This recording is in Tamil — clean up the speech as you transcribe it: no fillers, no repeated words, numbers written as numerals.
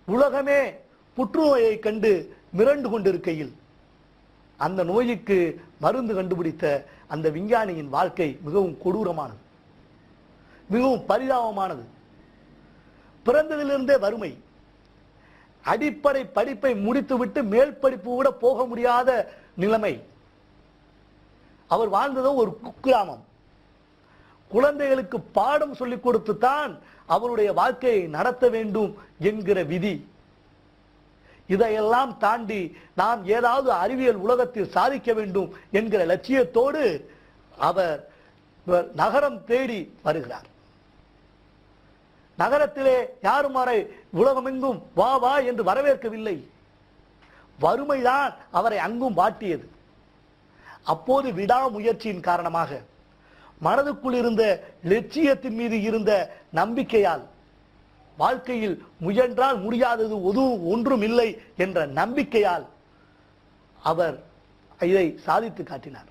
உலகமே புற்றுநோயை கண்டு மிரண்டு கொண்டிருக்கையில் அந்த நோய்க்கு மருந்து கண்டுபிடித்த அந்த விஞ்ஞானியின் வாழ்க்கை மிகவும் கொடூரமானது, மிகவும் பரிதாபமானது. பிறந்ததிலிருந்தே வறுமை, அடிப்படை படிப்பை முடித்துவிட்டு மேல் படிப்பு கூட போக முடியாத நிலைமை. அவர் வாழ்ந்ததோ ஒரு குக்கிராமம். குழந்தைகளுக்கு பாடம் சொல்லிக் கொடுத்துத்தான் அவருடைய வாழ்க்கையை நடத்த வேண்டும் என்கிற விதி. இதையெல்லாம் தாண்டி நாம் ஏதாவது அறிவியல் உலகத்தில் சாதிக்க வேண்டும் என்கிற லட்சியத்தோடு அவர் நகரம் தேடி வருகிறார். நகரத்திலே யாரும் அவரை உலகமெங்கும் வா வா என்று வரவேற்கவில்லை. வறுமைதான் அவரை அங்கும் வாட்டியது. அப்போது விடாமுயற்சியின் காரணமாக, மனதுக்குள் இருந்த லட்சியத்தின் மீது இருந்த நம்பிக்கையால், வாழ்க்கையில் முயன்றால் முடியாதது ஒன்றும் இல்லை என்ற நம்பிக்கையால் அவர் இதை சாதித்து காட்டினார்.